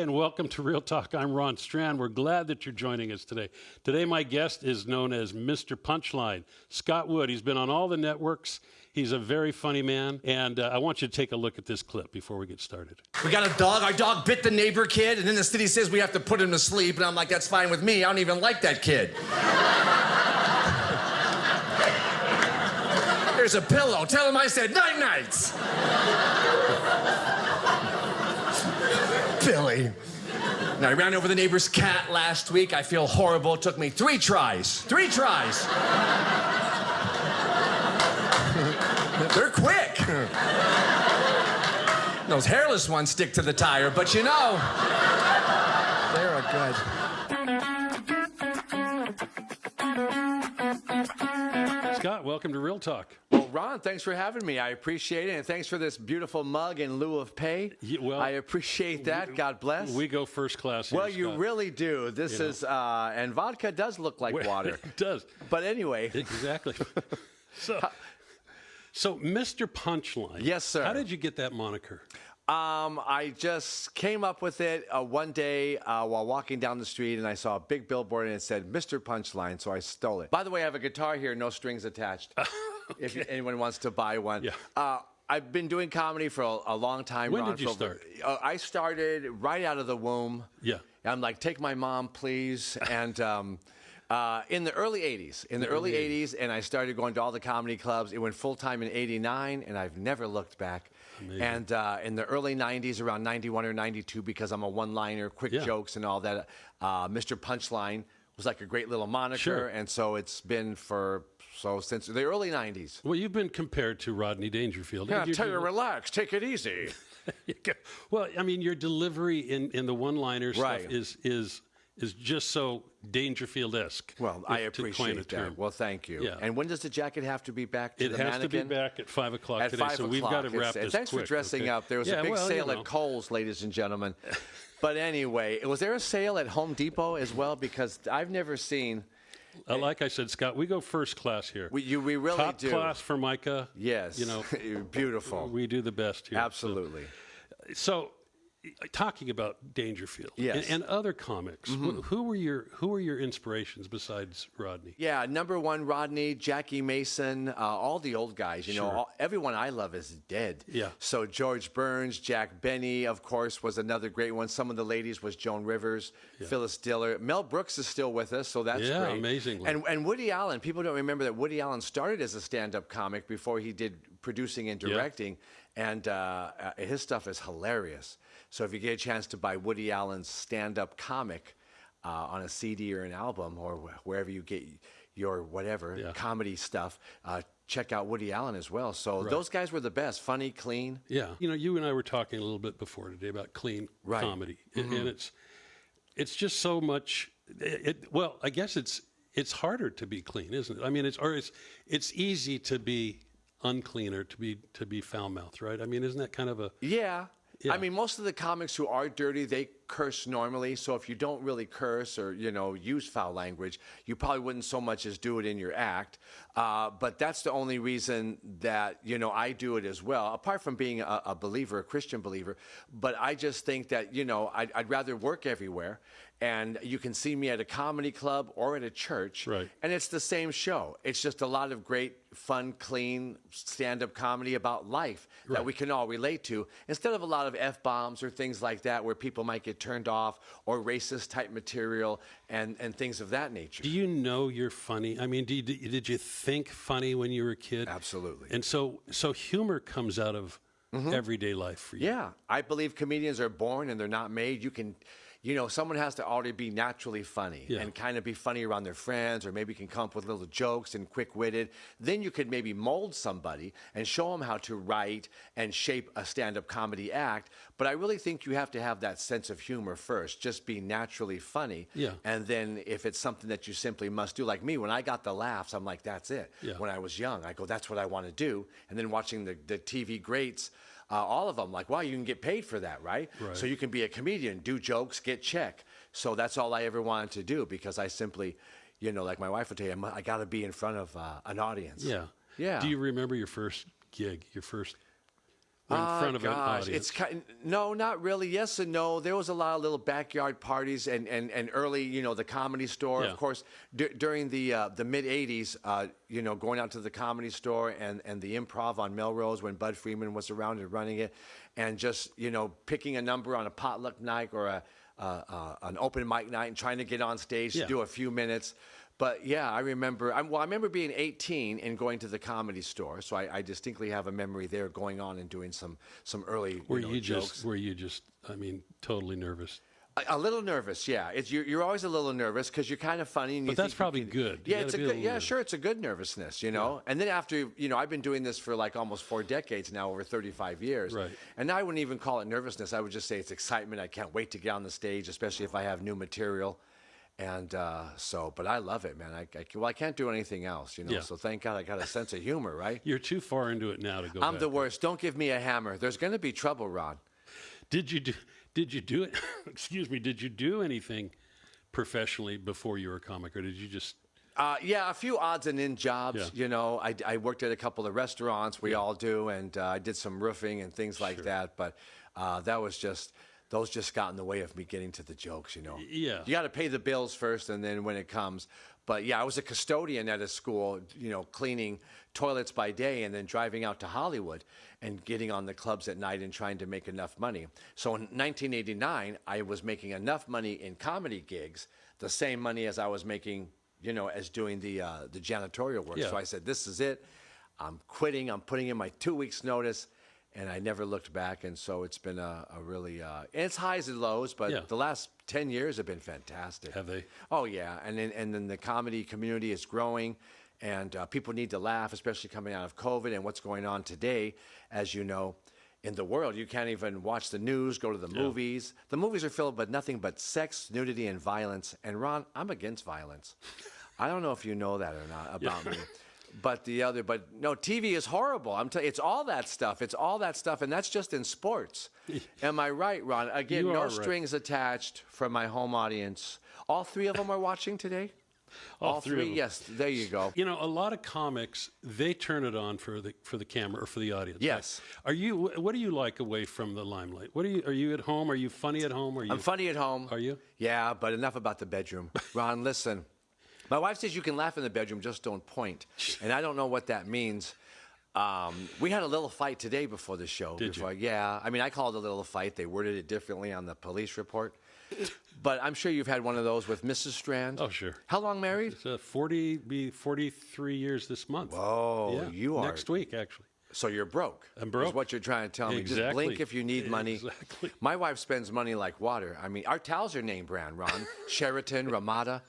and welcome to Real Talk. I'm Ron Strand. We're glad that you're joining us today. Today, my guest is known as Mr. Punchline, Scott Wood. He's been on all the networks. He's a very funny man, and I want you to take a look at this clip before we get started. We got a dog. Our dog bit the neighbor kid, and then the city says we have to put him to sleep, and I'm like, that's fine with me. I don't even like that kid. Here's a pillow. Tell him I said night-nights. Billy. Now, I ran over the neighbor's cat last week. I feel horrible. It took me 3 tries. 3 tries. They're quick. Those hairless ones stick to the tire, but you know, they're good. Scott, welcome to Real Talk. Well, Ron, thanks for having me. I appreciate it, and thanks for this beautiful mug in lieu of pay. I appreciate that. God bless. We go first class here, well, you Scott. really do. This is, and vodka does look like water. It does. But anyway. Exactly. So, Mr. Punchline. Yes, sir. How did you get that moniker? I just came up with it one day while walking down the street, and I saw a big billboard, and it said, Mr. Punchline, so I stole it. By the way, I have a guitar here, no strings attached, if anyone wants to buy one. Yeah. I've been doing comedy for a long time. When Ron, did you start? I started right out of the womb. Yeah. I'm like, take my mom, please, and... in the early 80s. In the early 80s, and I started going to all the comedy clubs. It went full-time in 89, and I've never looked back. Amazing. And in the early 90s, around 91 or 92, because I'm a one-liner, quick jokes and all that, Mr. Punchline was like a great little moniker. Sure. And so it's been since the early 90s. Well, you've been compared to Rodney Dangerfield. Yeah, tell you, relax, take it easy. Well, I mean, your delivery in the one-liner stuff is just so Dangerfield-esque. Well, I appreciate that. Well, thank you. Yeah. And when does the jacket have to be back to the mannequin? It has to be back at 5 o'clock today, so we've got to wrap this Thanks quick, for dressing up. There was a big sale at Kohl's, ladies and gentlemen. But anyway, was there a sale at Home Depot as well? Because I've never seen... like I said, Scott, we go first class here. We really Top do. class for Micah. Yes. You know, beautiful. We do the best here. Absolutely. So talking about Dangerfield and other comics, who were your inspirations besides Rodney? Yeah, number one, Rodney, Jackie Mason, all the old guys. You know, everyone I love is dead. Yeah. So George Burns, Jack Benny, of course, was another great one. Some of the ladies was Joan Rivers, Phyllis Diller. Mel Brooks is still with us, so that's great. Yeah, amazingly. And Woody Allen. People don't remember that Woody Allen started as a stand-up comic before he did producing and directing, and his stuff is hilarious. So if you get a chance to buy Woody Allen's stand-up comic on a CD or an album or wherever you get your whatever comedy stuff, check out Woody Allen as well. So those guys were the best, funny, clean. Yeah, you know, you and I were talking a little bit before today about clean comedy, and it's just so much. Well, I guess it's harder to be clean, isn't it? I mean, it's easy to be unclean or to be foul-mouthed, right? I mean, isn't that kind of a Yeah. I mean, most of the comics who are dirty, they curse normally. So if you don't really curse or, you know, use foul language, you probably wouldn't so much as do it in your act. But that's the only reason that, you know, I do it as well, apart from being a believer, a Christian believer. But I just think that, you know, I'd rather work everywhere. And you can see me at a comedy club or at a church, and it's the same show. It's just a lot of great, fun, clean stand-up comedy about life that we can all relate to, instead of a lot of F-bombs or things like that where people might get turned off, or racist-type material and things of that nature. Do you know you're funny? I mean, did you think funny when you were a kid? Absolutely. And so humor comes out of everyday life for you. Yeah. I believe comedians are born and they're not made. You know, someone has to already be naturally funny and kind of be funny around their friends, or maybe can come up with little jokes and quick-witted. Then you could maybe mold somebody and show them how to write and shape a stand-up comedy act. But I really think you have to have that sense of humor first, just be naturally funny. Yeah. And then if it's something that you simply must do, like me, when I got the laughs, I'm like, that's it. Yeah. When I was young, I go, that's what I want to do. And then watching the TV greats, all of them, like, wow, you can get paid for that, right? So you can be a comedian, do jokes, get check. So that's all I ever wanted to do, because I simply, you know, like my wife would tell you, I got to be in front of an audience. Yeah. Yeah. Do you remember your first gig, your first or in front of an audience? It's no, not really. Yes and no. There was a lot of little backyard parties and early, the Comedy Store. Yeah. Of course, during the mid '80s, going out to the Comedy Store and the Improv on Melrose when Bud Freeman was around and running it, and just picking a number on a potluck night or an open mic night and trying to get on stage to do a few minutes. But yeah, I remember. I remember being 18 and going to the Comedy Store. So I distinctly have a memory there, going on and doing some early jokes. Were you just? I mean, totally nervous? A little nervous, yeah. You're always a little nervous because you're kind of funny. And but that's probably good. Yeah, it's a good. Yeah, sure, it's a good nervousness, Yeah. And then after, I've been doing this for like almost 4 decades now, over 35 years. Right. And now I wouldn't even call it nervousness. I would just say it's excitement. I can't wait to get on the stage, especially if I have new material. And but I love it, man. I can't do anything else, Yeah. So thank God I got a sense of humor, right? You're too far into it now to go I'm back. the worst. Don't give me a hammer. There's going to be trouble, Ron. Did you do it? Excuse me. Did you do anything professionally before you were a comic, or did you just? Yeah, a few odds and ends jobs. Yeah. I worked at a couple of restaurants. We all do, and I did some roofing and things like that. But those just got in the way of me getting to the jokes. Yeah. You got to pay the bills first, and then when it comes. But yeah, I was a custodian at a school, cleaning toilets by day and then driving out to Hollywood and getting on the clubs at night and trying to make enough money. So in 1989, I was making enough money in comedy gigs, the same money as I was making, as doing the janitorial work. Yeah. So I said, this is it. I'm quitting. I'm putting in my 2 weeks notice. And I never looked back, and so it's been a really it's highs and lows, but the last 10 years have been fantastic. Have they? Oh yeah, and then the comedy community is growing, and people need to laugh, especially coming out of COVID and what's going on today. As you know, in the world, you can't even watch the news, go to the movies. The movies are filled with nothing but sex, nudity, and violence. And Ron, I'm against violence. I don't know if you know that or not about me. But no, TV is horrible. It's all that stuff. It's all that stuff, and that's just in sports. Am I right, Ron? Again, no strings attached from my home audience. All 3 of them are watching today? All 3 of them. Yes, there you go. A lot of comics, they turn it on for the camera or for the audience. Yes. Right? What do you like away from the limelight? Are you at home? Are you funny at home? I'm funny at home. Are you? Yeah, but enough about the bedroom. Ron, listen. My wife says you can laugh in the bedroom, just don't point. And I don't know what that means. We had a little fight today before the show. Did you? Yeah. I mean, I called it a little fight. They worded it differently on the police report. But I'm sure you've had one of those with Mrs. Strand. Oh, sure. How long married? It's 43 years this month. Whoa, yeah. you are. Next week, actually. So you're broke. I'm broke. Is what you're trying to tell me. Exactly. Just blink if you need money. Exactly. My wife spends money like water. I mean, our towels are name brand, Ron. Sheraton, Ramada.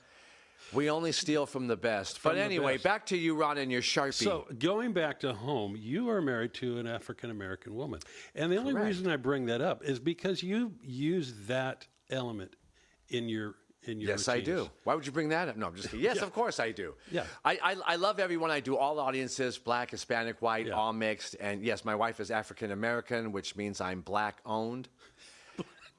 We only steal from the best. But anyway, back to you, Ron, and your Sharpie. So going back to home, you are married to an African-American woman. And the only reason I bring that up is because you use that element in your Yes, routines. I do. Why would you bring that up? No, I'm just kidding. Yes, of course I do. Yeah. I love everyone I do, all audiences, black, Hispanic, white, all mixed. And yes, my wife is African-American, which means I'm black-owned.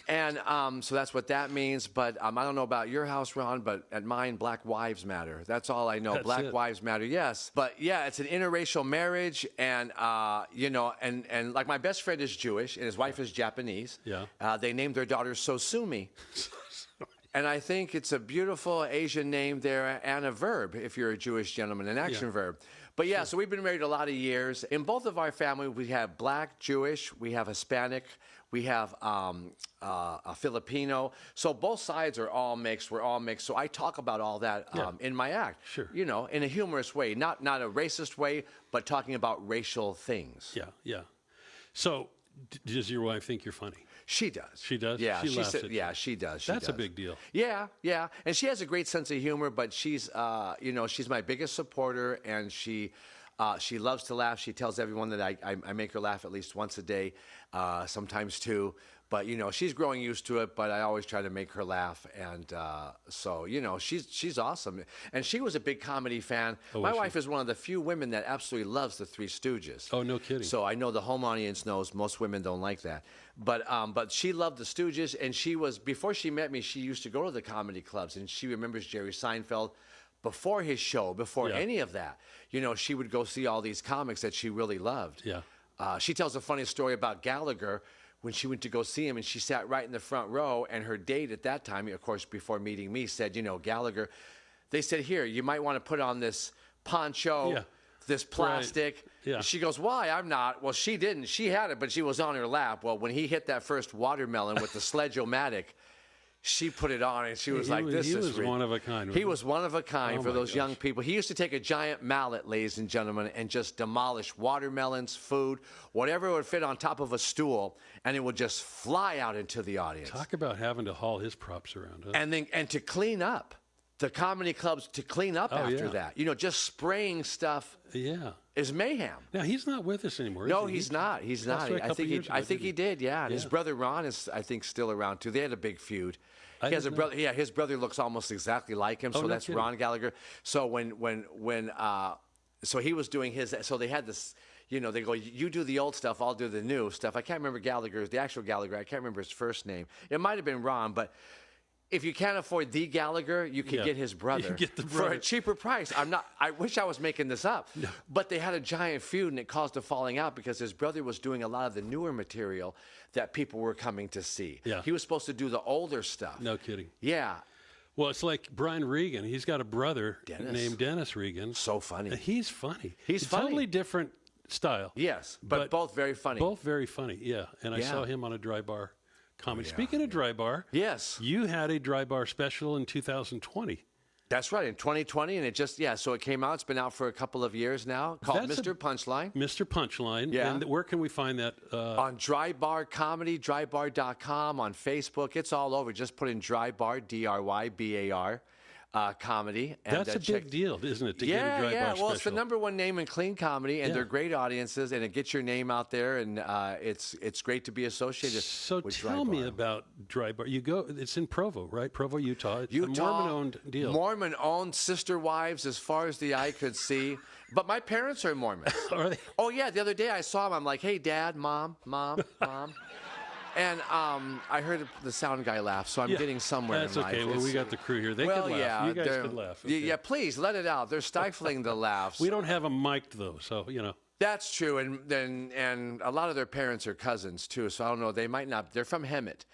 And so that's what that means. But I don't know about your house, Ron, but at mine, Black Wives Matter. That's all I know. Black Wives Matter, yes. But yeah, it's an interracial marriage. And, and like my best friend is Jewish and his wife is Japanese. Yeah. They named their daughter Sosumi. And I think it's a beautiful Asian name there and a verb if you're a Jewish gentleman, an action verb. But yeah, so we've been married a lot of years. In both of our family, we have black, Jewish, we have Hispanic, we have a Filipino. So both sides are all mixed. We're all mixed. So I talk about all that in my act. Sure. In a humorous way, not a racist way, but talking about racial things. Yeah, yeah. So does your wife think you're funny? She does. She does? Yeah, she laughs at you. Yeah, she does. That's a big deal. Yeah, yeah. And she has a great sense of humor, but she's, she's my biggest supporter, and she loves to laugh. She tells everyone that I make her laugh at least once a day, sometimes 2. But, she's growing used to it, but I always try to make her laugh. And so, she's awesome. And she was a big comedy fan. My wife is one of the few women that absolutely loves the Three Stooges. Oh, no kidding. So I know the home audience knows most women don't like that. But she loved the Stooges. And before she met me, she used to go to the comedy clubs. And she remembers Jerry Seinfeld before his show, before any of that. She would go see all these comics that she really loved. Yeah. she tells a funny story about Gallagher when she went to go see him, and she sat right in the front row, and her date at that time, of course, before meeting me, said, Gallagher, they said, here, you might want to put on this poncho, this plastic. Right. Yeah. She goes, why? I'm not. Well, she didn't. She had it, but she was on her lap. Well, when he hit that first watermelon with the Sledge-O-Matic, she put it on, and she was like, this is... He was one of a kind. He was one of a kind for those gosh. young people. He used to take a giant mallet, ladies and gentlemen, and just demolish watermelons, food, whatever would fit on top of a stool, and it would just fly out into the audience. Talk about having to haul his props around. Huh? And to clean up. The comedy clubs to clean up after that. Just spraying stuff is mayhem. Now, he's not with us anymore. No, he's not. He's not. I think he did, yeah. And his brother Ron is, I think, still around, too. They had a big feud. He has a brother. Yeah, his brother looks almost exactly like him, so that's Ron Gallagher. So so he was doing his, so they had this, they go, you do the old stuff, I'll do the new stuff. I can't remember the actual Gallagher. I can't remember his first name. It might have been Ron, but if you can't afford the Gallagher, you can get his brother, you can get the brother for a cheaper price. I wish I was making this up, but they had a giant feud, and it caused a falling out because his brother was doing a lot of the newer material that people were coming to see. Yeah. He was supposed to do the older stuff. No kidding. Yeah. Well, it's like Brian Regan. He's got a brother named Dennis Regan. So funny. He's funny. He's funny. Totally different style. Yes, but both very funny. Both very funny, yeah. And I saw him on a dry bar comedy. Speaking of dry bar, yes, you had a dry bar special in 2020. That's right, in 2020, and it just, so it came out. It's been out for a couple of years now, called Mr. Punchline. Mr. Punchline. Yeah. And where can we find that? On Dry Bar Comedy, drybar.com, on Facebook. It's all over. Just put in Dry Bar, D-R-Y-B-A-R. Comedy. And that's a big deal, isn't it, to get a dry bar special? Well, it's the #1 name in clean comedy, and they're great audiences, and it gets your name out there, and it's great to be associated with Dry Bar. So tell me about Dry Bar. It's in Provo, right? Provo, Utah. It's a Mormon-owned deal. Mormon-owned, sister wives as far as the eye could see. But my parents are Mormons. Are they? Oh, yeah. The other day I saw them. I'm like, hey, Dad, Mom. And I heard the sound guy laugh, so I'm getting somewhere in life. That's okay. Well, we got the crew here. They can laugh. Yeah, you guys can laugh. Okay. Yeah, please, let it out. They're stifling the laughs. We don't have them mic'd, though, so, That's true, and a lot of their parents are cousins, too, so I don't know. They might not. They're from Hemet.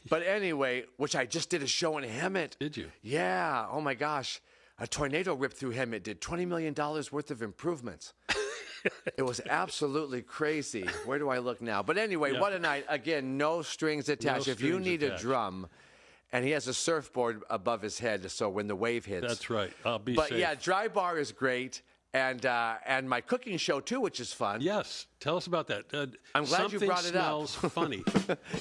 But anyway, which I just did a show in Hemet. Did you? Yeah. Oh, my gosh. A tornado ripped through Hemet, did $20 million worth of improvements. It was absolutely crazy. Where do I look now? But anyway, what a night. Again, no strings attached. If you need a drum, and he has a surfboard above his head, so when the wave hits. That's right. I'll be safe. But yeah, Dry Bar is great. And my cooking show, too, which is fun. Yes. Tell us about that. I'm glad you brought it up. Something smells funny.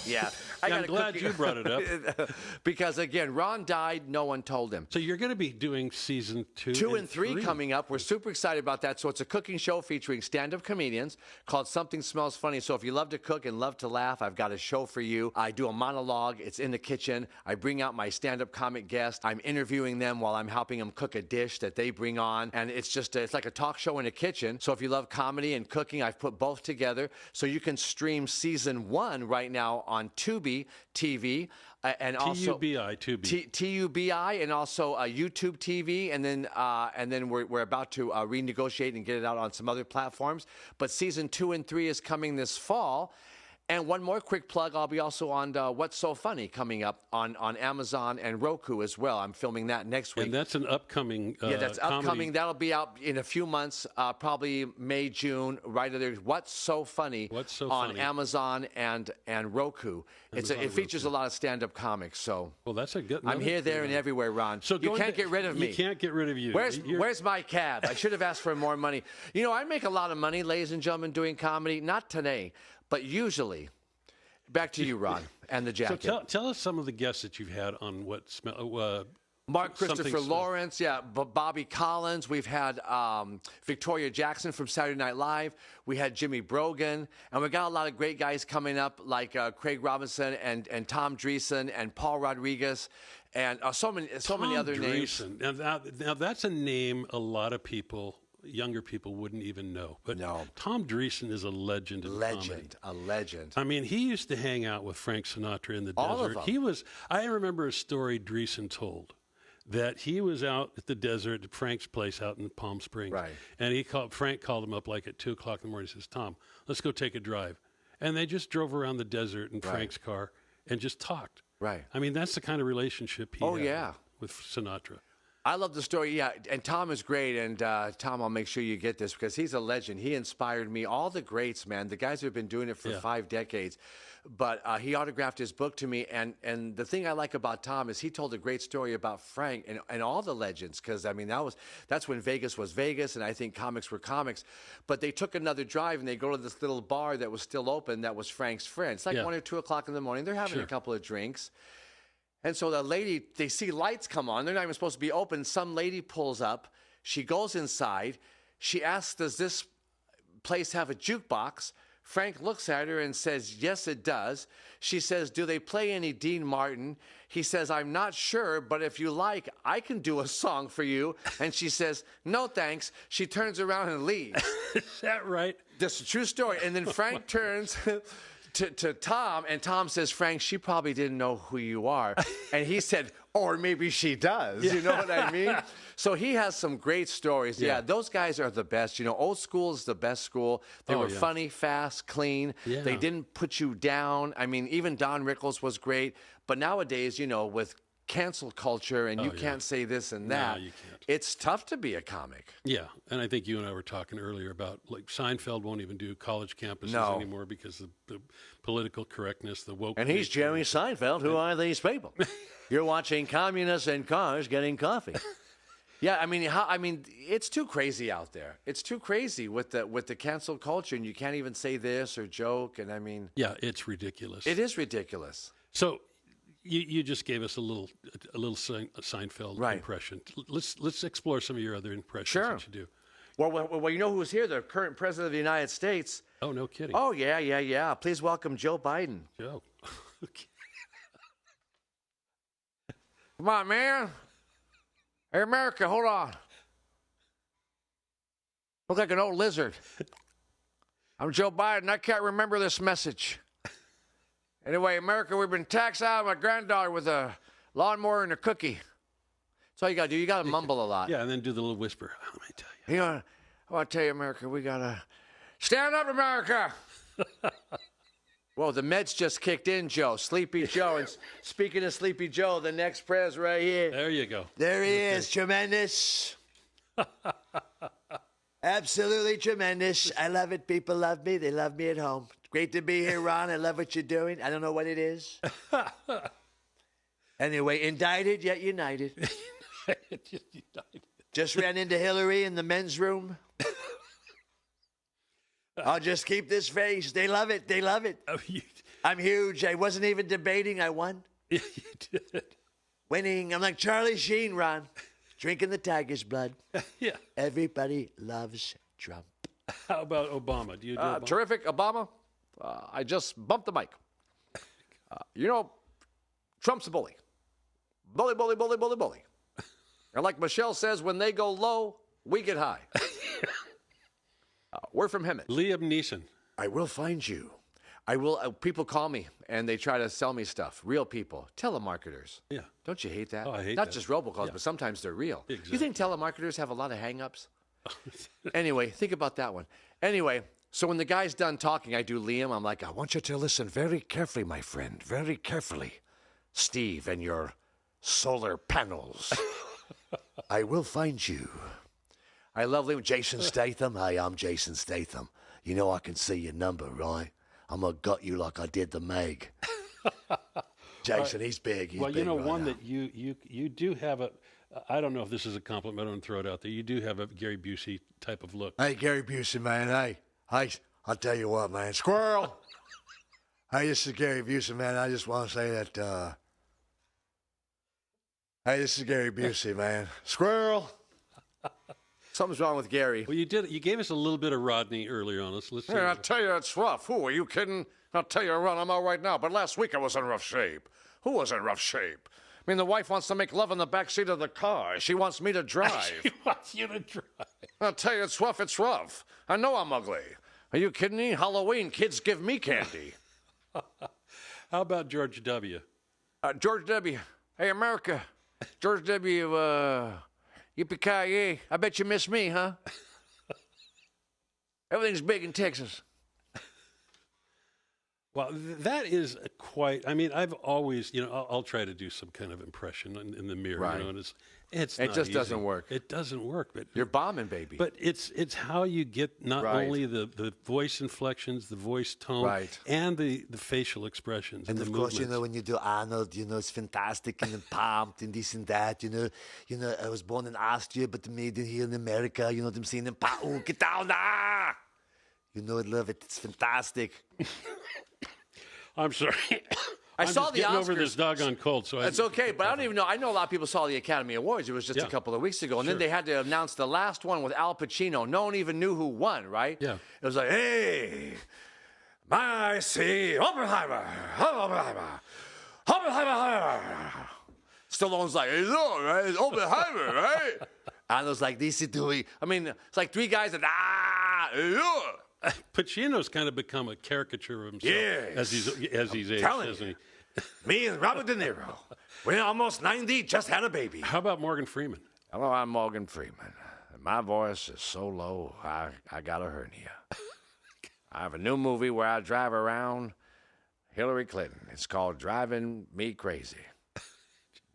Yeah. I'm glad you brought it up. Because, again, Ron died. No one told him. So you're going to be doing season 2 and 3 coming up. We're super excited about that. So it's a cooking show featuring stand-up comedians called Something Smells Funny. So if you love to cook and love to laugh, I've got a show for you. I do a monologue. It's in the kitchen. I bring out my stand-up comic guest. I'm interviewing them while I'm helping them cook a dish that they bring on. And it's like a talk show in a kitchen. So if you love comedy and cooking, I've put both together. So you can stream season 1 right now on Tubi TV. And also Tubi. Tubi, and also YouTube TV, and then we're about to renegotiate and get it out on some other platforms. But season 2 and 3 is coming this fall. And one more quick plug, I'll be also on What's So Funny coming up on Amazon and Roku as well. I'm filming that next week. And that's an upcoming that's comedy. upcoming. That'll be out in a few months, probably May, June, right there. What's So Funny on Amazon and Roku. It features a lot of stand-up comics. So well, that's a good. I'm here, there, and everywhere, Ron. So you can't get rid of me. You can't get rid of you. Where's my cab? I should have asked for more money. I make a lot of money, ladies and gentlemen, doing comedy. Not today. But usually, back to you, Ron, and the jacket. So tell us some of the guests that you've had on Mark Christopher Lawrence, Bobby Collins. We've had Victoria Jackson from Saturday Night Live. We had Jimmy Brogan. And we got a lot of great guys coming up, like Craig Robinson and Tom Dreesen and Paul Rodriguez. And so many other names. Now, that's a name a lot of people, younger people, wouldn't even know. But no. Tom Dreesen is a legend in comedy. A legend. I mean, he used to hang out with Frank Sinatra in the desert. All of them. I remember a story Dreesen told that he was out at the desert at Frank's place out in Palm Springs. Right. And Frank called him up like at 2 o'clock in the morning. He says, Tom, let's go take a drive. And they just drove around the desert in Frank's car and just talked. Right. I mean, that's the kind of relationship he had with Sinatra. I love the story, yeah. And Tom is great. And Tom, I'll make sure you get this because he's a legend. He inspired me. All the greats, man, the guys who have been doing it for 5 decades. But he autographed his book to me. And the thing I like about Tom is he told a great story about Frank and all the legends. Because, I mean, that's when Vegas was Vegas. And I think comics were comics. But they took another drive and they go to this little bar that was still open that was Frank's friend. It's like 1 or 2 o'clock in the morning. They're having a couple of drinks. And so the lady, they see lights come on. They're not even supposed to be open. Some lady pulls up. She goes inside. She asks, does this place have a jukebox? Frank looks at her and says, yes, it does. She says, do they play any Dean Martin? He says, I'm not sure, but if you like, I can do a song for you. And she says, no, thanks. She turns around and leaves. Is that right? That's a true story. And then Frank turns to Tom, and Tom says, Frank, she probably didn't know who you are. And he said, or maybe she does. You know what I mean? So he has some great stories. Yeah, those guys are the best. You know, old school is the best school. They were funny, fast, clean. Yeah. They didn't put you down. I mean, even Don Rickles was great. But nowadays, you know, with cancel culture and you can't say this and that. No, you can't. It's tough to be a comic. Yeah, and I think you and I were talking earlier about like Seinfeld won't even do college campuses anymore because of the political correctness, the woke. And he's Jerry Seinfeld. Who are these people? You're watching communists in cars getting coffee. Yeah, I mean, it's too crazy out there. It's too crazy with the cancel culture, and you can't even say this or joke. And I mean, yeah, it's ridiculous. It is ridiculous. So. You just gave us a little Seinfeld impression. Let's explore some of your other impressions that you do. Well, you know who's here? The current president of the United States. Oh, no kidding. Oh, yeah. Please welcome Joe Biden. Joe. Okay. Come on, man. Hey, America, hold on. Look like an old lizard. I'm Joe Biden. I can't remember this message. Anyway, America, we've been taxed out of my granddaughter with a lawnmower and a cookie. That's all you got to do. You got to mumble a lot. Yeah, and then do the little whisper. Let me tell you. You know, I want to tell you, America, we got to stand up, America. Whoa, the meds just kicked in, Joe. Sleepy Joe. And speaking of Sleepy Joe, the next prez right here. There you go. There he is. Tremendous. Absolutely tremendous. I love it. People love me. They love me at home. Great to be here, Ron. I love what you're doing. I don't know what it is. Anyway, indicted yet united. Just ran into Hillary in the men's room. I'll just keep this face. They love it. They love it. Oh, I'm huge. I wasn't even debating. I won. You did. Winning. I'm like Charlie Sheen, Ron. Drinking the tiger's blood. Yeah. Everybody loves Trump. How about Obama? Do you do Obama? Terrific. Obama. I just bumped the mic. You know, Trump's a bully. Bully, bully, bully, bully, bully. And like Michelle says, when they go low, we get high. We're from Hemet. Liam Neeson. I will find you. I will. People call me and they try to sell me stuff. Real people. Telemarketers. Yeah. Don't you hate that? Oh, I hate Not that. just robocalls, but sometimes they're real. Exactly. You think telemarketers have a lot of hang-ups? Anyway, think about that one. Anyway, so when the guy's done talking, I do Liam. I'm like, I want you to listen very carefully, my friend. Very carefully. Steve and your solar panels. I will find you. I love Liam. Jason Statham. Hi, I'm Jason Statham. You know I can see your number, right? I'm going to gut you like I did the Meg. Jason, he's big. He's well, big you know, right one now. that you do have a, I don't know if this is a compliment, I don't throw it out there. You do have a Gary Busey type of look. Hey, Gary Busey, man. Hey, I'll tell you what, man. Squirrel. Hey, this is Gary Busey, man. I just want to say that, hey, this is Gary Busey, man. Squirrel. Something's wrong with Gary. Well, you gave us a little bit of Rodney earlier on. Let's see. Yeah, I tell you, it's rough. Who, are you kidding? I'll tell you, Ron, I'm all right now, but last week I was in rough shape. Who was in rough shape? I mean, the wife wants to make love in the back seat of the car. She wants me to drive. She wants you to drive. I'll tell you, it's rough. It's rough. I know I'm ugly. Are you kidding me? Halloween, kids give me candy. How about George W.? George W. Hey, America. George W. Yippee-ki-yay. I bet you miss me, huh? Everything's big in Texas. Well, that is quite. I mean, I've always, I'll try to do some kind of impression in the mirror, Right. and It not just easy. doesn't work. It doesn't work, but You're bombing, baby. But it's how you get not Right. only the voice inflections, the voice tone, Right. and the facial expressions And the of course, movements. when you do Arnold, it's fantastic and pumped and this and that. I was born in Austria, but made it here in America. Them saying, get down there. I love it. It's fantastic. I'm sorry. I I'm saw just the getting over Oscars. this doggone cold, so It's okay, but I don't even know. I know a lot of people saw the Academy Awards. It was just a Yeah. couple of weeks ago. And Sure. then they had to announce the last one with Al Pacino. No one even knew who won, right? Yeah. It was like, hey, I see Oppenheimer. Oppenheimer. Stallone's like, hey, look, right? It's Oppenheimer, right? Arnold's like, this is doing. I mean, it's like three guys that, hey, look. Pacino's kind of become a caricature of himself Yes. as he's aged, telling hasn't he? Me and Robert De Niro, we're almost 90, just had a baby. How about Morgan Freeman? Hello, I'm Morgan Freeman. My voice is so low, I got a hernia. I have a new movie where I drive around Hillary Clinton. It's called Driving Me Crazy.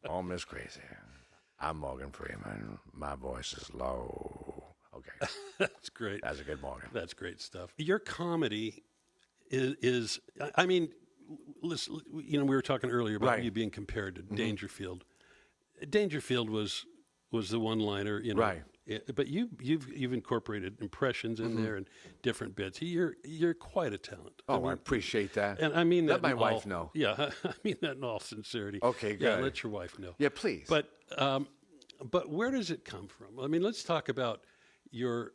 Oh, Miss Crazy. I'm Morgan Freeman. My voice is low. Okay, That's great. that's a good Morgan. That's great stuff. Your comedy is I mean, listen, we were talking earlier about Right. you being compared to Dangerfield. Dangerfield was the one-liner, Right. But you've incorporated impressions in there and different bits. You're quite a talent. Oh, I appreciate that. And I mean that. Let my in wife all- know. Yeah, I mean that in all sincerity. Okay, Yeah, good. let your wife know. Yeah, please. But where does it come from? I mean, let's talk about the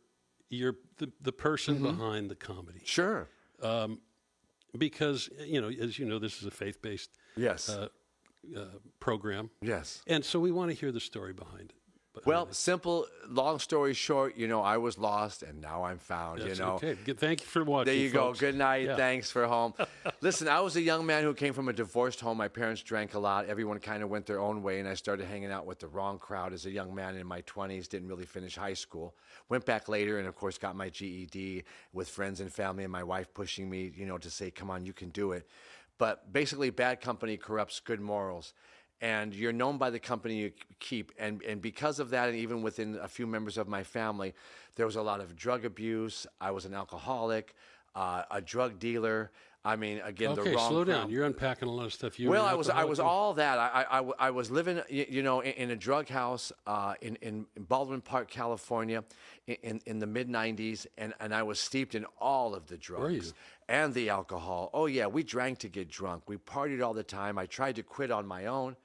person behind the comedy, Sure. because as you know, this is a faith-based Yes. program, Yes. and so we want to hear the story behind it. Well, simple, long story short, I was lost and now I'm found, That's okay. Thank you for watching. There you folks. go. Good night. Yeah. Thanks for home. Listen, I was a young man who came from a divorced home. My parents drank a lot. Everyone kind of went their own way, and I started hanging out with the wrong crowd as a young man in my 20s. Didn't really finish high school. Went back later and, of course, got my GED with friends and family and my wife pushing me, to say, come on, you can do it. But basically, bad company corrupts good morals. And you're known by the company you keep. And because of that, and even within a few members of my family, there was a lot of drug abuse. I was an alcoholic, a drug dealer. I mean, again, the Okay, wrong slow down. crowd. You're unpacking a lot of stuff. You Well, were I an was alcoholic? all that. I was living, in a drug house in Baldwin Park, California, in the mid '90s, and I was steeped in all of the Were you? drugs and the alcohol. Oh yeah, we drank to get drunk. We partied all the time. I tried to quit on my own.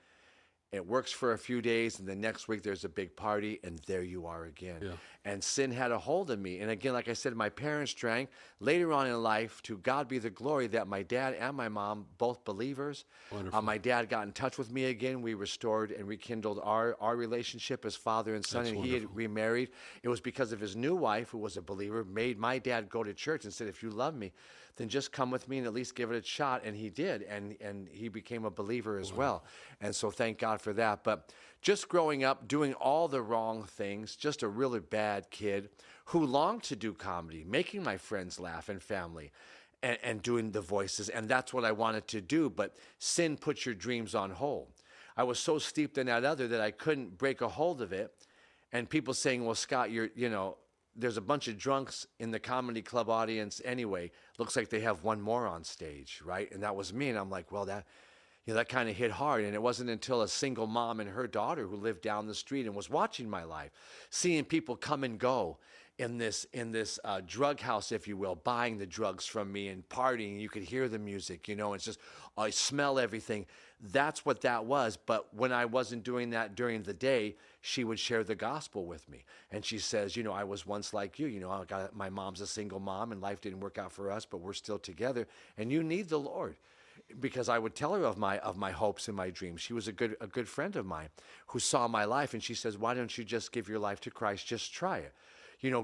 It works for a few days, and the next week there's a big party, and there you are again. Yeah. And sin had a hold of me. And again, like I said, my parents drank. Later on in life, to God be the glory that my dad and my mom, both believers. Wonderful. My dad got in touch with me again. We restored and rekindled our relationship as father and son, That's and he had remarried. It was because of his new wife, who was a believer, made my dad go to church and said, if you love me, then just come with me and at least give it a shot. And he did, and he became a believer as well. And so thank God for that. But just growing up, doing all the wrong things, just a really bad kid who longed to do comedy, making my friends laugh and family, and doing the voices. And that's what I wanted to do. But sin puts your dreams on hold. I was so steeped in that other that I couldn't break a hold of it. And people saying, well, Scott, there's a bunch of drunks in the comedy club audience anyway. Looks like they have one more on stage, right? And that was me. And I'm like, well, that kind of hit hard. And it wasn't until a single mom and her daughter who lived down the street and was watching my life, seeing people come and go in this drug house, if you will, buying the drugs from me and partying. You could hear the music, it's just, I smell everything. That's what that was. But when I wasn't doing that during the day, she would share the gospel with me. And she says, I was once like you. My mom's a single mom and life didn't work out for us, but we're still together. And you need the Lord. Because I would tell her of my hopes and my dreams. She was a good friend of mine who saw my life. And she says, why don't you just give your life to Christ? Just try it.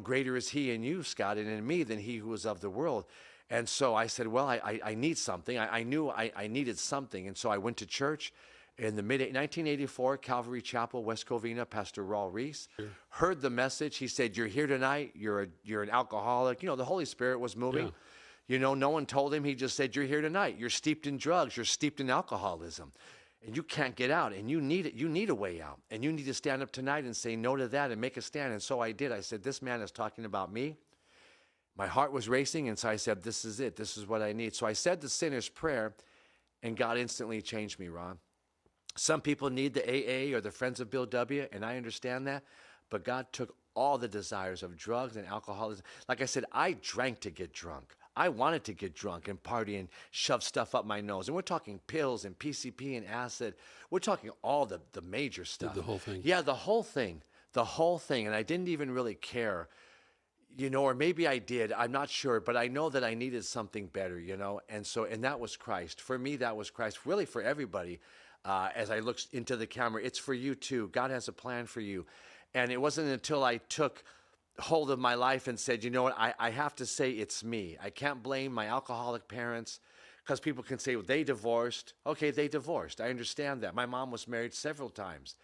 Greater is he in you, Scott, and in me than he who is of the world. And so I said, well, I need something. I knew I needed something. And so I went to church in the mid 1984, Calvary Chapel, West Covina, Pastor Raul Reese heard the message. He said, "You're here tonight. You're an alcoholic." You know, the Holy Spirit was moving. Yeah. You know, no one told him. He just said, "You're here tonight. You're steeped in drugs. You're steeped in alcoholism, and you can't get out. And you need it. You need a way out. And you need to stand up tonight and say no to that and make a stand." And so I did. I said, "This man is talking about me." My heart was racing, and so I said, "This is it. This is what I need." So I said the sinner's prayer, and God instantly changed me, Ron. Some people need the AA or the Friends of Bill W., and I understand that. But God took all the desires of drugs and alcoholism. Like I said, I drank to get drunk. I wanted to get drunk and party and shove stuff up my nose. And we're talking pills and PCP and acid. We're talking all the major stuff. The whole thing. Yeah, the whole thing. The whole thing. And I didn't even really care, you know, or maybe I did. I'm not sure. But I know that I needed something better, you know. And that was Christ. For me, that was Christ. Really, for everybody. As I looked into the camera, it's for you too. God has a plan for you. And it wasn't until I took hold of my life and said, you know what, I have to say it's me. I can't blame my alcoholic parents, because people can say, well, they divorced. Okay, they divorced. I understand that. My mom was married several times.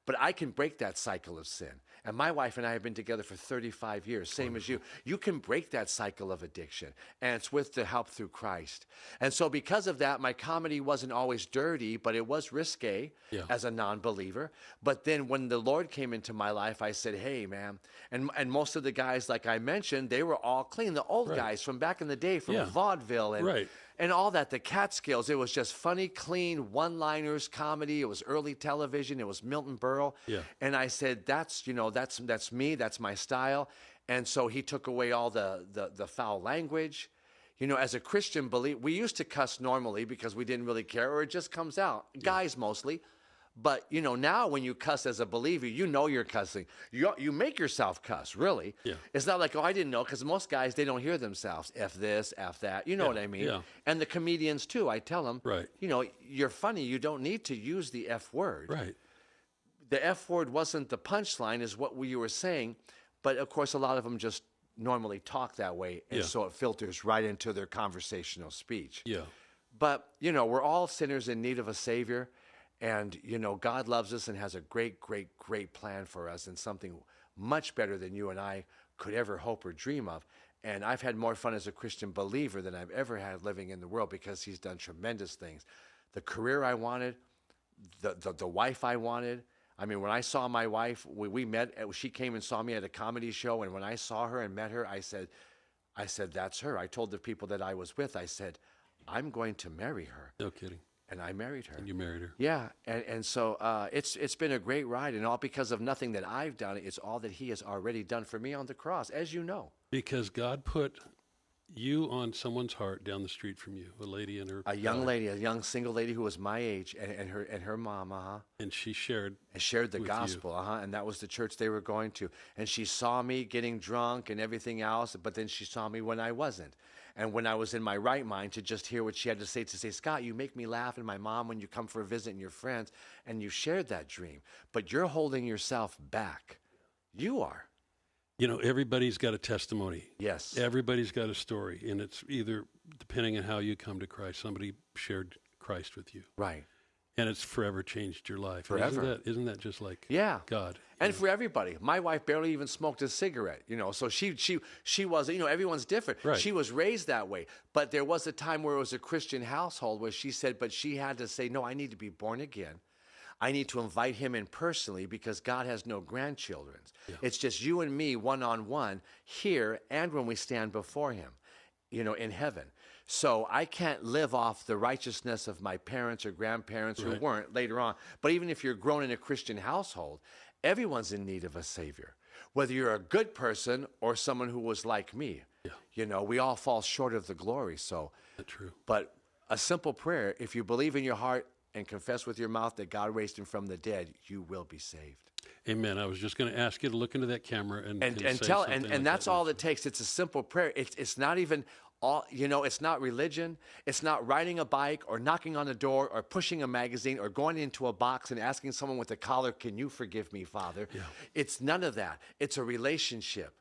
But I can break that cycle of sin. And my wife and I have been together for 35 years, same as you. You can break that cycle of addiction, and it's with the help through Christ. And so because of that, my comedy wasn't always dirty, but it was risque as a non-believer. But then when the Lord came into my life, I said, hey, man. And most of the guys, like I mentioned, they were all clean. The old guys from back in the day, from vaudeville and all that, the Catskills. It was just funny, clean, one-liners, comedy. It was early television. It was Milton Berle. Yeah. And I said, that's me. That's my style. And so he took away all the foul language. You know, as a Christian believer, we used to cuss normally because we didn't really care, or it just comes out. Guys mostly. But, you know, now when you cuss as a believer, you know you're cussing. You make yourself cuss, really. Yeah. It's not like, oh, I didn't know, because most guys, they don't hear themselves. F this, F that. You know what I mean? Yeah. And the comedians, too, I tell them, you know, you're funny. You don't need to use the F word. Right. The F word wasn't the punchline, is what you were saying. But, of course, a lot of them just normally talk that way. And so it filters right into their conversational speech. Yeah. But, you know, we're all sinners in need of a Savior. And, you know, God loves us and has a great, great, great plan for us, and something much better than you and I could ever hope or dream of. And I've had more fun as a Christian believer than I've ever had living in the world, because he's done tremendous things. The career I wanted, the wife I wanted. I mean, when I saw my wife, we met, she came and saw me at a comedy show. And when I saw her and met her, I said, that's her. I told the people that I was with, I said, I'm going to marry her. No kidding. And I married her. And you married her. Yeah, and so it's been a great ride, and all because of nothing that I've done. It's all that he has already done for me on the cross, as you know. Because God put you on someone's heart down the street from you, a lady and her a young lady, a young single lady who was my age, and her mom, and she shared the gospel, and that was the church they were going to. And she saw me getting drunk and everything else, but then she saw me when I wasn't. And when I was in my right mind, to just hear what she had to say, Scott, you make me laugh, and my mom, when you come for a visit, and your friends, and you shared that dream. But you're holding yourself back. You are. You know, everybody's got a testimony. Yes. Everybody's got a story, and it's either, depending on how you come to Christ, somebody shared Christ with you. Right. And it's forever changed your life. Forever. Isn't that just like God? And for everybody. My wife barely even smoked a cigarette, you know, so she was, you know, everyone's different. Right. She was raised that way. But there was a time where it was a Christian household where she said, but she had to say, no, I need to be born again. I need to invite him in personally, because God has no grandchildren. Yeah. It's just you and me one-on-one here, and when we stand before him, you know, in heaven. So I can't live off the righteousness of my parents or grandparents who weren't later on. But even if you're grown in a Christian household, everyone's in need of a Savior. Whether you're a good person or someone who was like me. Yeah. You know, we all fall short of the glory. So that's true. But a simple prayer, if you believe in your heart and confess with your mouth that God raised him from the dead, you will be saved. Amen. I was just going to ask you to look into that camera and tell, and that's all it takes. It's a simple prayer. It's not even all, you know, it's not religion. It's not riding a bike or knocking on a door or pushing a magazine or going into a box and asking someone with a collar, can you forgive me, Father? Yeah. It's none of that. It's a relationship.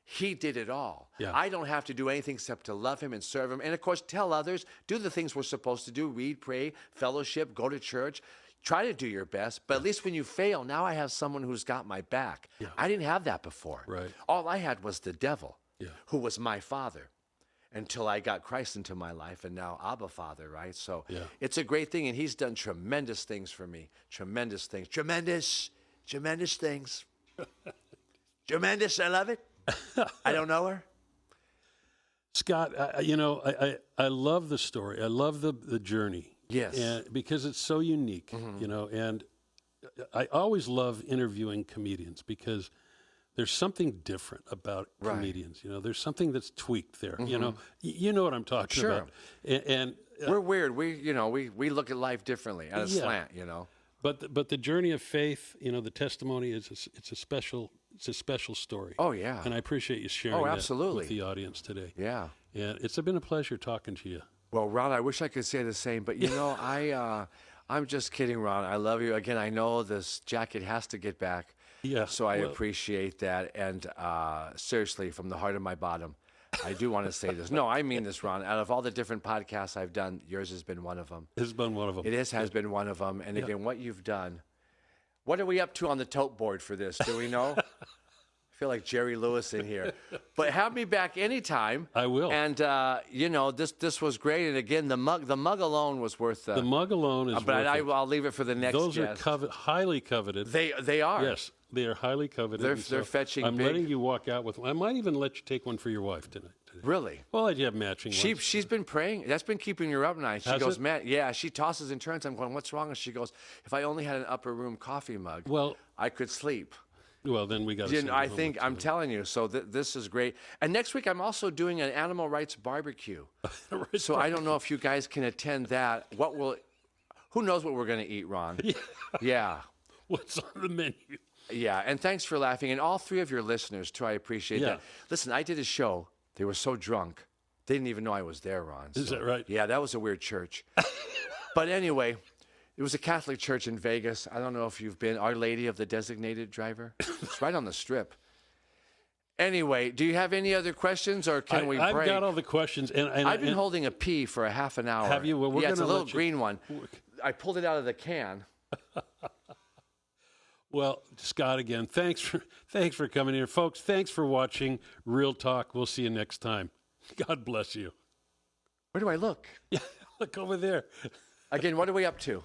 He did it all. Yeah. I don't have to do anything except to love him and serve him. And, of course, tell others, do the things we're supposed to do, read, pray, fellowship, go to church. try to do your best, but at least when you fail, now I have someone who's got my back. Yeah. I didn't have that before. Right. All I had was the devil, Yeah. who was my father, until I got Christ into my life, and now Abba Father, right? So it's a great thing, and he's done tremendous things for me. Tremendous things. Tremendous things. Tremendous, I love it. I don't know her. Scott, I love the story. I love the journey. Yes. And because it's so unique, and I always love interviewing comedians because there's something different about comedians. There's something that's tweaked there. You know what I'm talking about. And we're weird. We look at life differently at a slant. But the journey of faith, the testimony it's a special story. Oh yeah. And I appreciate you sharing that with the audience today. Yeah. And it's been a pleasure talking to you. Well, Ron, I wish I could say the same, but I'm just kidding, Ron. I love you. Again, I know this jacket has to get back. Yeah. So I appreciate that. And seriously, from the heart of my bottom, I do want to say this. No, I mean this, Ron. Out of all the different podcasts I've done, yours has been one of them. It's been one of them. It has been one of them. And again, what you've done. What are we up to on the tote board for this? Do we know? I feel like Jerry Lewis in here. But have me back anytime. I will. And, this was great. And again, the mug alone was worth the mug alone is worth but it. I'll leave it for the next guest. Those are highly coveted. They are. Yes, they are highly coveted. They're fetching I'm big. letting you walk out with one. I might even let you take one for your wife tonight. Really? Well, you have matching ones. She's been praying. That's been keeping her up night. She Has goes, it? man, yeah, she tosses and turns. I'm going, what's wrong? And she goes, if I only had an upper room coffee mug, I could sleep. Well, then we got to I think, I'm telling you, so this is great. And next week, I'm also doing an animal rights barbecue. So I don't know if you guys can attend that. Who knows what we're going to eat, Ron? Yeah. What's on the menu? Yeah, and thanks for laughing. And all three of your listeners, too, I appreciate that. Listen, I did a show. They were so drunk. They didn't even know I was there, Ron. Is that right? Yeah, that was a weird church. But anyway, it was a Catholic church in Vegas. I don't know if you've been. Our Lady of the Designated Driver. It's right on the Strip. Anyway, do you have any other questions, or can we break? I've got all the questions. And I've been holding a pee for a half an hour. Have you? Well, it's a little green one. I pulled it out of the can. Well, Scott, again, thanks for coming here. Folks, thanks for watching Real Talk. We'll see you next time. God bless you. Where do I look? Yeah, look over there. Again, what are we up to?